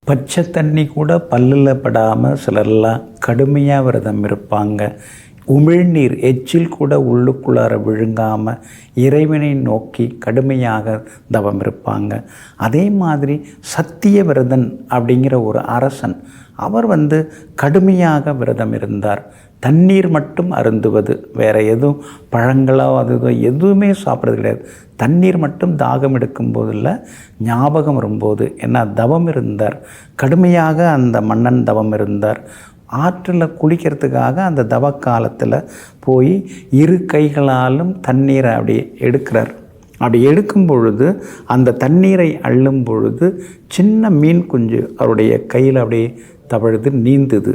பச்சை தண்ணி கூட பல்லில் படாமல் சிலர்லாம் கடுமையாக விரதம் இருப்பாங்க. உமிழ்நீர் எச்சில் கூட உள்ளுக்குள்ளார விழுங்காமல் இறைவனை நோக்கி கடுமையாக தவம் இருப்பாங்க. அதே மாதிரி சத்தியவிரதன் அப்படிங்கிற ஒரு அரசன், அவர் கடுமையாக விரதம் இருந்தார். தண்ணீர் மட்டும் அருந்துவது, வேறு எதுவும் பழங்களோ எதுவுமே சாப்பிட்றது கிடையாது. தண்ணீர் மட்டும் தாகம் எடுக்கும்போதில் ஞாபகம் வரும்போது என்ன தவம் இருந்தார். கடுமையாக அந்த மன்னன் தவம் இருந்தார். ஆற்றில் குளிக்கிறதுக்காக அந்த தவ காலத்தில் போய் இரு கைகளாலும் தண்ணீரை அப்படி எடுக்கிறார். அப்படி எடுக்கும் பொழுது அந்த தண்ணீரை அள்ளும் பொழுது சின்ன மீன் குஞ்சு அவருடைய கையில் அப்படியே தவழுது, நீந்துது.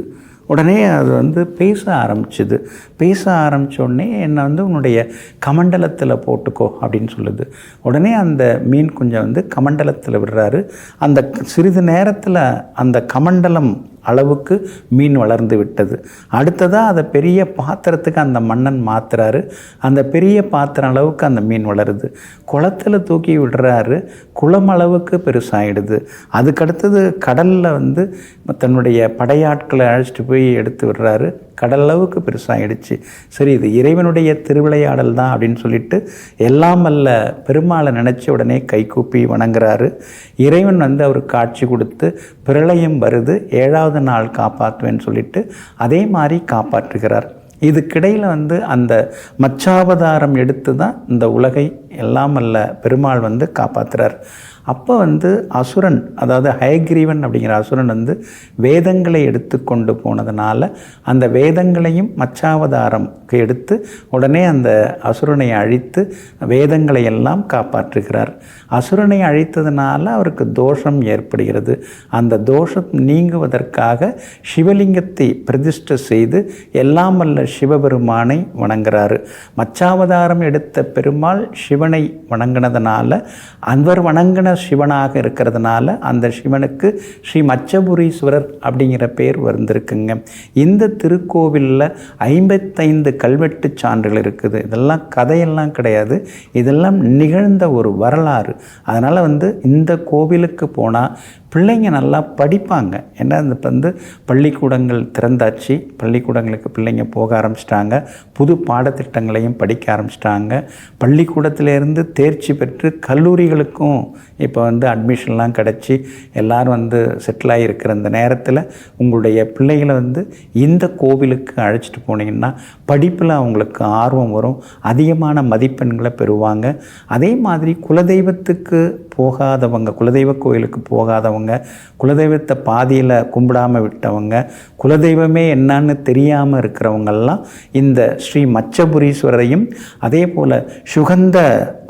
உடனே அது பேச ஆரம்பிச்சுது. பேச ஆரம்பித்தோடனே என்னை உன்னுடைய கமண்டலத்தில் போட்டுக்கோ அப்படின்னு சொல்லுது. உடனே அந்த மீன் குஞ்சை கமண்டலத்தில் விடுறாரு. அந்த சிறிது நேரத்தில் அந்த கமண்டலம் அளவுக்கு மீன் வளர்ந்து விட்டது. அடுத்ததாக அதை பெரிய பாத்திரத்துக்கு அந்த மன்னன் மாற்றுறாரு. அந்த பெரிய பாத்திரம் அளவுக்கு அந்த மீன் வளருது. குளத்தில் தூக்கி விடுறாரு, குளம் அளவுக்கு பெருசாகிடுது. அதுக்கடுத்தது கடலில் தன்னுடைய படையாட்களை அழைச்சிட்டு போய் எடுத்து விடுறாரு. கடலளவுக்கு பெருசாகிடுச்சு. சரி, இது இறைவனுடைய திருவிளையாடல் தான் அப்படின்னு சொல்லிட்டு எல்லாம் வல்ல பெருமாளை நினச்சி உடனே கைகூப்பி வணங்குறாரு. இறைவன் அவருக்கு காட்சி கொடுத்து பிரளயம் வருது, 7வது நாள் காப்பாற்றுவேன்னு சொல்லிட்டு அதே மாதிரி காப்பாற்றுகிறார். இதுக்கிடையில் அந்த மச்சாவதாரம் எடுத்து தான் இந்த உலகை எல்லாம் வல்ல பெருமாள் காப்பாற்றுறார். அப்போ அசுரன், அதாவது ஹயக்ரீவன் அப்படிங்கிற அசுரன் வேதங்களை எடுத்து கொண்டு போனதுனால அந்த வேதங்களையும் மச்சாவதாரம்க்கு எடுத்து உடனே அந்த அசுரனை அழித்து வேதங்களை எல்லாம் காப்பாற்றுகிறார். அசுரனை அழித்ததுனால அவருக்கு தோஷம் ஏற்படுகிறது. அந்த தோஷம் நீங்குவதற்காக சிவலிங்கத்தை பிரதிஷ்டை செய்து எல்லாம் வல்ல சிவபெருமானை வணங்குறாரு. மச்சாவதாரம் எடுத்த பெருமாள் சிவனை வணங்கினதுனால அவர் வணங்கின சிவனாக இருக்கிறதுனால அந்த சிவனுக்கு ஸ்ரீ மச்சபுரீஸ்வரர் அப்படிங்கிற பேர் வந்திருக்குங்க. இந்த திருக்கோவிலில் 55 கல்வெட்டு சான்றுகள் இருக்குது. இதெல்லாம் கதையெல்லாம் கிடையாது, இதெல்லாம் நிகழ்ந்த ஒரு வரலாறு. அதனால் இந்த கோவிலுக்கு போனால் பிள்ளைங்க நல்லா படிப்பாங்க. ஏன்னா பள்ளிக்கூடங்கள் திறந்தாச்சு, பள்ளிக்கூடங்களுக்கு பிள்ளைங்க போக ஆரம்பிச்சிட்டாங்க. புது பாடத்திட்டங்களையும் படிக்க ஆரம்பிச்சிட்டாங்க. பள்ளிக்கூடத்திலேருந்து தேர்ச்சி பெற்று கல்லூரிகளுக்கும் இப்போ அட்மிஷன்லாம் கிடச்சி எல்லோரும் செட்டில் ஆகியிருக்கிற இந்த நேரத்தில் உங்களுடைய பிள்ளைகளை இந்த கோவிலுக்கு அழைச்சிட்டு போனீங்கன்னா படிப்பில் அவங்களுக்கு ஆர்வம் வரும், அதிகமான மதிப்பெண்களை பெறுவாங்க. அதே மாதிரி குலதெய்வத்துக்கு போகாதவங்க, குலதெய்வ கோயிலுக்கு போகாதவங்க, குலதெய்வத்தை பாதியில் கும்பிடாமல் விட்டவங்க, குலதெய்வமே என்னன்னு தெரியாமல் இருக்கிறவங்கெல்லாம் இந்த ஸ்ரீ மச்சபுரீஸ்வரரையும் அதே போல் சுகந்த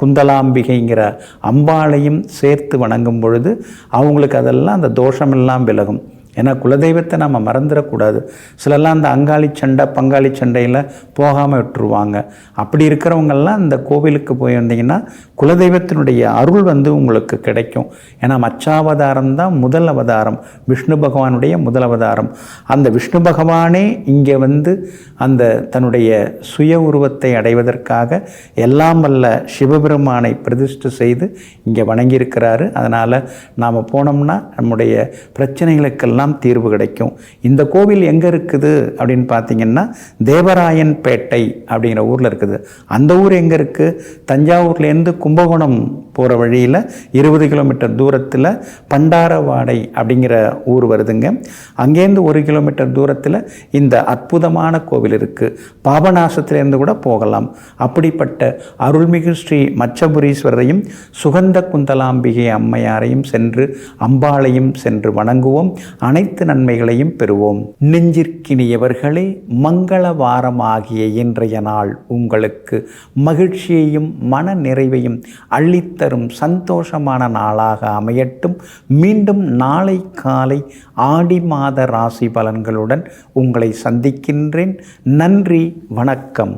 குந்தலாம்பிகைங்கிற அம்பாளையும் சேர்த்து வணங்கும் பொழுது அவங்களுக்கு அதெல்லாம் அந்த தோஷமெல்லாம் விலகும். ஏன்னா குலதெய்வத்தை நம்ம மறந்துடக்கூடாது. சிலர்லாம் அந்த அங்காளி சண்டை பங்காளி சண்டையில் போகாமல் விட்டுருவாங்க. அப்படி இருக்கிறவங்கெல்லாம் இந்த கோவிலுக்கு போய் வந்தீங்கன்னா குலதெய்வத்தினுடைய அருள் உங்களுக்கு கிடைக்கும். ஏன்னா மச்சாவதாரம் தான் முதல் அவதாரம், விஷ்ணு பகவானுடைய முதல் அவதாரம். அந்த விஷ்ணு பகவானே இங்கே அந்த தன்னுடைய சுய உருவத்தை அடைவதற்காக எல்லாம் வல்ல சிவபெருமானை பிரதிஷ்டை செய்து இங்கே வணங்கியிருக்கிறாரு. அதனால் நாம் போனோம்னா நம்முடைய பிரச்சனைகளுக்கெல்லாம் தீர்வு கிடைக்கும். இந்த கோவில் எங்கே இருக்குது அப்படின்னு பார்த்தீங்கன்னா தேவராயன்பேட்டை அப்படிங்கிற ஊரில் இருக்குது. அந்த ஊர் எங்கே இருக்குது? தஞ்சாவூர்லேருந்து கும்பகோணம் போகிற வழியில் 20 கிலோமீட்டர் தூரத்தில் பண்டாரவாடை அப்படிங்கிற ஊர் வருதுங்க. அங்கேருந்து 1 கிலோமீட்டர் தூரத்தில் இந்த அற்புதமான கோவில் இருக்குது. பாபநாசத்திலேருந்து கூட போகலாம். அப்படிப்பட்ட அருள்மிகு ஸ்ரீ மச்சபுரீஸ்வரரையும் சுகந்த குந்தலாம்பிகை அம்மையாரையும் சென்று அம்பாளையும் சென்று வணங்குவோம். அனைத்து நன்மைகளையும் பெறுவோம். நெஞ்சிற்கினியவர்களே, மங்கள வாரமாகிய இன்றைய நாள் உங்களுக்கு மகிழ்ச்சியையும் மன நிறைவையும் அள்ளித்தரும் சந்தோஷமான நாளாக அமையட்டும். மீண்டும் நாளை காலை ஆடி மாத ராசி பலன்களுடன் உங்களை சந்திக்கின்றேன். நன்றி, வணக்கம்.